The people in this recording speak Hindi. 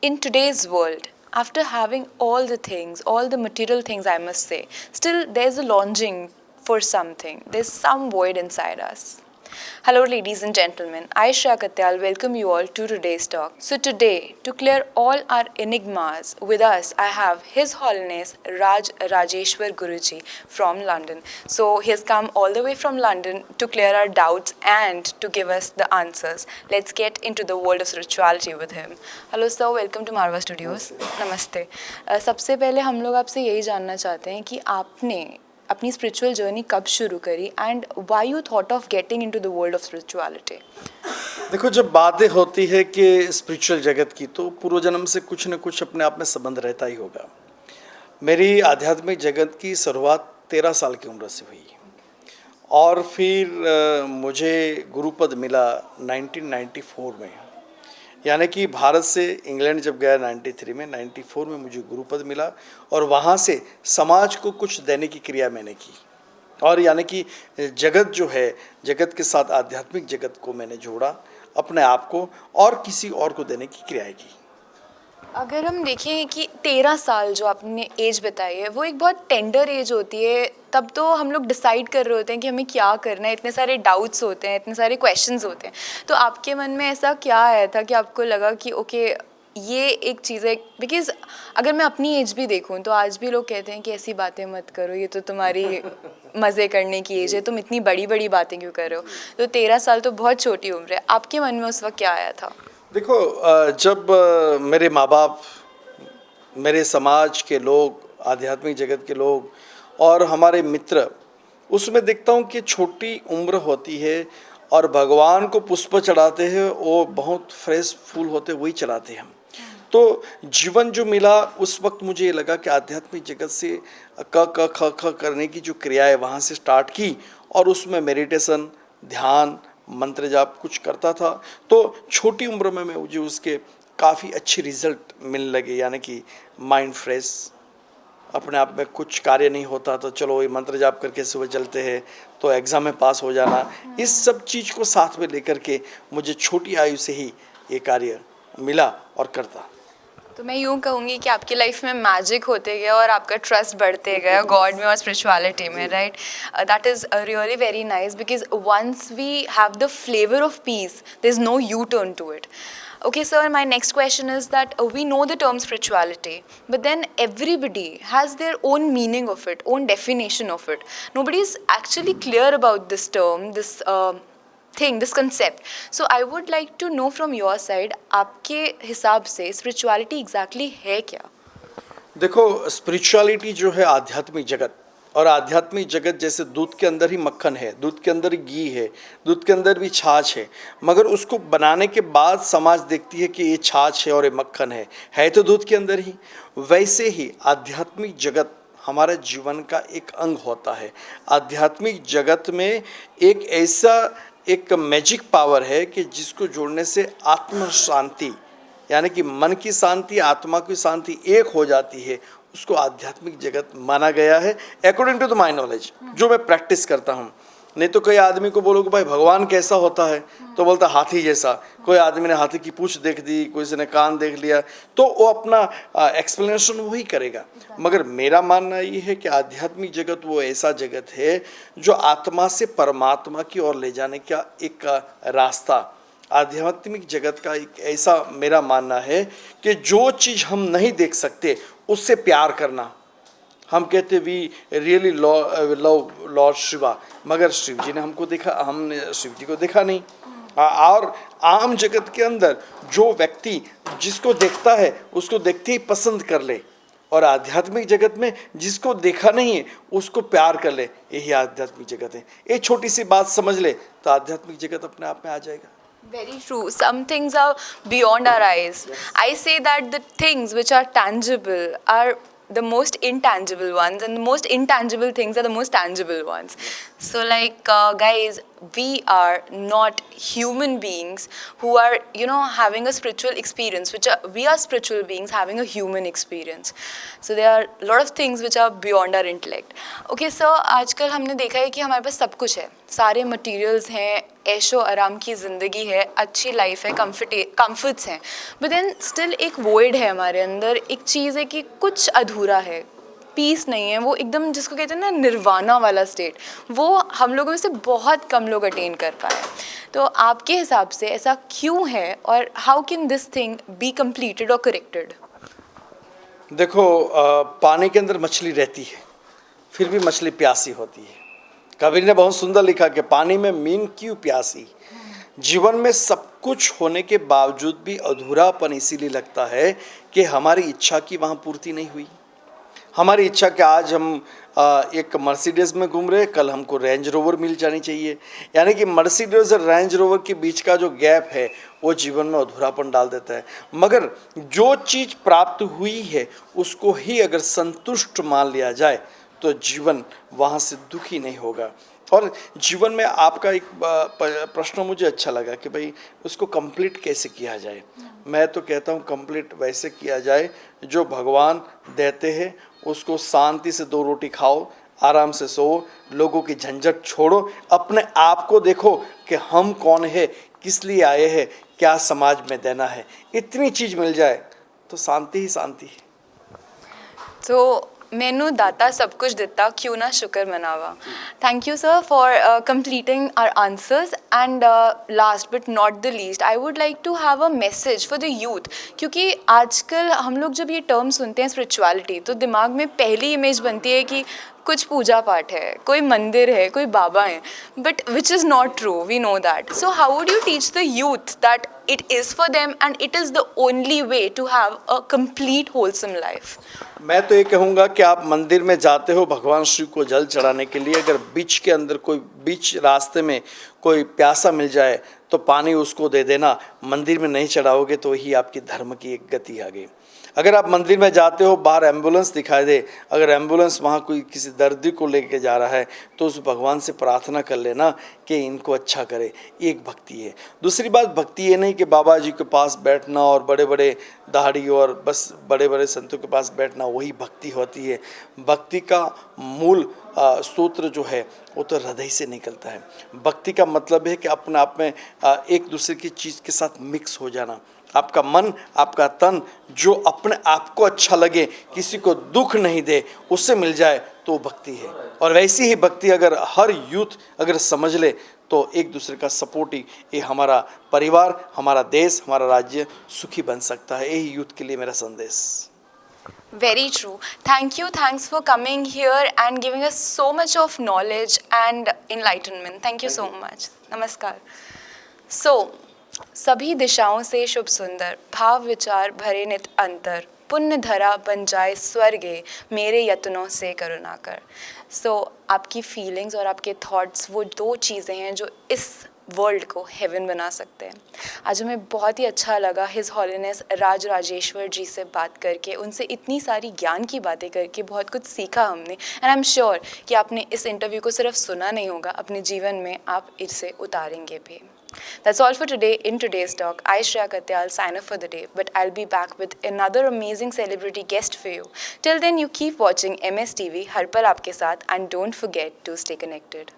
in today's world, after having all the material things, I must say, still there's a longing for something. There's some void inside us. Hello, ladies and gentlemen. I, Shreya Katyal, welcome you all to today's talk. So, today, to clear all our enigmas, with us, I have His Holiness Rajeshwar Guruji from London. So, he has come all the way from London to clear our doubts and to give us the answers. Let's get into the world of spirituality with him. Hello, sir. Welcome to Marva Studios. नमस्ते. सबसे पहले हम लोग आपसे यही जानना चाहते हैं कि आपने अपनी स्पिरिचुअल जर्नी कब शुरू करी and why you thought of getting into the world of spirituality. देखो, जब बातें होती है कि स्पिरिचुअल जगत की, तो पूर्व जन्म से कुछ न कुछ अपने आप में संबंध रहता ही होगा. मेरी आध्यात्मिक जगत की शुरुआत 13 साल की उम्र से हुई और फिर मुझे गुरुपद मिला 1994 में. यानी कि भारत से इंग्लैंड जब गया 93 में, 94 में मुझे गुरुपद मिला और वहाँ से समाज को कुछ देने की क्रिया मैंने की. और यानी कि जगत जो है, जगत के साथ आध्यात्मिक जगत को मैंने जोड़ा, अपने आप को और किसी और को देने की क्रियाएं की. अगर हम देखें कि 13 साल जो आपने एज बताई है, वो एक बहुत टेंडर एज होती है. तब तो हम लोग डिसाइड कर रहे होते हैं कि हमें क्या करना है. इतने सारे डाउट्स होते हैं, इतने सारे क्वेश्चंस होते हैं. तो आपके मन में ऐसा क्या आया था कि आपको लगा कि ओके, ये एक चीज़ है. बिकॉज अगर मैं अपनी एज भी देखूं तो आज भी लोग कहते हैं कि ऐसी बातें मत करो, ये तो तुम्हारी मज़े करने की एज है, तुम इतनी बड़ी बड़ी बातें क्यों कर रहे हो. तो 13 साल तो बहुत छोटी उम्र है. आपके मन में उस वक्त क्या आया था? देखो, जब मेरे माँ बाप, मेरे समाज के लोग, आध्यात्मिक जगत के लोग और हमारे मित्र, उसमें देखता हूँ कि छोटी उम्र होती है और भगवान को पुष्प चढ़ाते हैं, वो बहुत फ्रेश फूल होते वही चढ़ाते हैं हम. तो जीवन जो मिला उस वक्त मुझे ये लगा कि आध्यात्मिक जगत से क क ख ख करने की जो क्रिया है वहाँ से स्टार्ट की और उसमें मेडिटेशन, ध्यान, मंत्र जाप कुछ करता था. तो छोटी उम्र में मुझे उसके काफ़ी अच्छे रिजल्ट मिलने लगे. यानी कि माइंड फ्रेश, अपने आप में कुछ कार्य नहीं होता तो चलो ये मंत्र जाप करके सुबह चलते हैं तो एग्ज़ाम में पास हो जाना. इस सब चीज़ को साथ में लेकर के मुझे छोटी आयु से ही ये कार्य मिला और करता. तो मैं यूँ कहूँगी कि आपकी लाइफ में मैजिक होते गया और आपका ट्रस्ट बढ़ते गया गॉड में और स्पिरिचुअलिटी में, right. That is really very nice because once we have the flavour of peace there is no U turn to it. Okay, sir, my next question is that we know the term spirituality, but then everybody has their own meaning of it, own definition of it. Nobody is actually clear about this term, this thing, this concept. So I would like to know from your side, आपके हिसाब से spirituality exactly है क्या? देखो, स्पिरिचुअलिटी जो है आध्यात्मिक जगत, और आध्यात्मिक जगत जैसे दूध के अंदर ही मक्खन है, दूध के अंदर ही घी है, दूध के अंदर भी छाछ है, मगर उसको बनाने के बाद समाज देखती है कि ये छाछ है और ये मक्खन है तो दूध के अंदर ही. वैसे ही आध्यात्मिक जगत हमारे जीवन का एक अंग होता है. आध्यात्मिक जगत में एक ऐसा एक मैजिक पावर है कि जिसको जोड़ने से आत्म शांति, यानी कि मन की शांति, आत्मा की शांति एक हो जाती है. उसको आध्यात्मिक जगत माना गया है according to the my knowledge, जो मैं प्रैक्टिस करता हूँ. नहीं तो कई आदमी को बोलोगे भाई भगवान कैसा होता है, तो बोलता हाथी जैसा. कोई आदमी ने हाथी की पूंछ देख दी, कोई ने कान देख लिया, तो वो अपना एक्सप्लेनेशन वही करेगा. मगर मेरा मानना ये है कि आध्यात्मिक जगत वो ऐसा जगत है जो आत्मा से परमात्मा की ओर ले जाने का एक रास्ता. आध्यात्मिक जगत का एक ऐसा मेरा मानना है कि जो चीज़ हम नहीं देख सकते उससे प्यार करना. हम कहते we really love Lord Shiva, मगर शिव जी ने हमको देखा, हमने शिव जी को देखा नहीं. और आम जगत के अंदर जो व्यक्ति जिसको देखता है उसको देखते ही पसंद कर ले, और आध्यात्मिक जगत में जिसको देखा नहीं है उसको प्यार कर ले, यही आध्यात्मिक जगत है. ये छोटी सी बात समझ ले तो आध्यात्मिक जगत अपने आप में आ जाएगा. Very true. Some things are beyond our eyes. Yes. I say that the things which are tangible are the most intangible ones, and the most intangible things are the most tangible ones. So like guys, we are not human beings who are having a spiritual experience, we are spiritual beings having a human experience. So there are a lot of things which are beyond our intellect. Okay, so आजकल हमने देखा है कि हमारे पास सब कुछ है, सारे materials हैं, ऐशो आराम की ज़िंदगी है, अच्छी लाइफ है, कंफर्ट्स हैं, बट देन स्टिल एक वॉइड है हमारे अंदर, एक चीज़ है कि कुछ अधूरा है, पीस नहीं है, वो एकदम जिसको कहते हैं ना निर्वाणा वाला स्टेट, वो हम लोगों में से बहुत कम लोग अटेन कर पाए। तो आपके हिसाब से ऐसा क्यों है और how can this thing be completed और करेक्टेड? देखो, पानी के अंदर मछली रहती है, फिर भी मछली प्यासी होती है। कबीर ने बहुत सुंदर लिखा कि पानी में मीन क्यों प्यासी। जीवन में सब कुछ होने के बावजूद भी अधूरापन इसीलिए लगता है कि हमारी इच्छा की वहाँ पूर्ति नहीं हुई। हमारी इच्छा कि आज हम एक मर्सिडीज़ में घूम रहे, कल हमको रेंज रोवर मिल जानी चाहिए। यानी कि मर्सिडीज़ और रेंज रोवर के बीच का जो गैप है वो जीवन में अधूरापन डाल देता है। मगर जो चीज़ प्राप्त हुई है उसको ही अगर संतुष्ट मान लिया जाए तो जीवन वहाँ से दुखी नहीं होगा। और जीवन में आपका एक प्रश्न मुझे अच्छा लगा कि भाई उसको कंप्लीट कैसे किया जाए। मैं तो कहता हूँ कंप्लीट वैसे किया जाए जो भगवान देते हैं, उसको शांति से 2 रोटी खाओ, आराम से सो, लोगों की झंझट छोड़ो, अपने आप को देखो कि हम कौन है, किस लिए आए हैं, क्या समाज में देना है। इतनी चीज़ मिल जाए तो शांति ही शांति है। तो मैनू दाता सब कुछ दिता, क्यों ना शुक्र मनावा। Thank you sir for completing our answers, and last but not the least I would like to have a message for the youth, क्योंकि आजकल हम लोग जब ये टर्म सुनते हैं स्पिरिचुअलिटी, तो दिमाग में पहली इमेज बनती है कि कुछ पूजा पाठ है, कोई मंदिर है, कोई बाबा है, but which is not true, we know that. So how would you teach the youth that it is for them and it is the only way to have a complete wholesome life? मैं तो ये कहूँगा कि आप मंदिर में जाते हो भगवान शिव को जल चढ़ाने के लिए, अगर बीच के अंदर कोई बीच रास्ते में कोई प्यासा मिल जाए तो पानी उसको दे देना। मंदिर में नहीं चढ़ाओगे तो ही आपकी धर्म की एक गति आ गई। अगर आप मंदिर में जाते हो, बाहर एम्बुलेंस दिखाई दे, अगर एम्बुलेंस वहाँ कोई किसी दर्दी को लेके जा रहा है तो उस भगवान से प्रार्थना कर लेना कि इनको अच्छा करे। एक भक्ति है। दूसरी बात, भक्ति ये नहीं कि बाबा जी के पास बैठना और बड़े बड़े दाढ़ी और बस बड़े बड़े संतों के पास बैठना वही भक्ति होती है। भक्ति का मूल सूत्र जो है वो तो हृदय से निकलता है। भक्ति का मतलब है कि अपने आप में एक दूसरे की चीज़ के साथ मिक्स हो जाना। आपका मन, आपका तन जो अपने आप को अच्छा लगे, किसी को दुख नहीं दे, उससे मिल जाए तो भक्ति है। और वैसी ही भक्ति अगर हर यूथ अगर समझ ले तो एक दूसरे का सपोर्ट ही ये हमारा परिवार, हमारा देश, हमारा राज्य सुखी बन सकता है। यही यूथ के लिए मेरा संदेश। Very true. Thank you. Thanks for coming here and giving us so much of knowledge and enlightenment. Thank you so much. नमस्कार. So, सभी दिशाओं से शुभ सुंदर, भाव विचार भरे नित अंतर, पुण्य धरा बन जाए स्वर्गे, मेरे यत्नों से करुणा कर। सो आपकी फीलिंग्स और आपके थॉट्स वो 2 चीज़ें हैं जो इस वर्ल्ड को हेवन बना सकते हैं। आज हमें बहुत ही अच्छा लगा हिज हॉलीनेस राज राजेश्वर जी से बात करके, उनसे इतनी सारी ज्ञान की बातें करके बहुत कुछ सीखा हमने, एंड आई एम श्योर कि आपने इस इंटरव्यू को सिर्फ सुना नहीं होगा, अपने जीवन में आप इसे उतारेंगे भी। That's all for today in today's talk. I, Shreya Katyal, sign off for the day, but I'll be back with another amazing celebrity guest for you. Till then, you keep watching MS TV, हर पल आपके साथ, and don't forget to stay connected.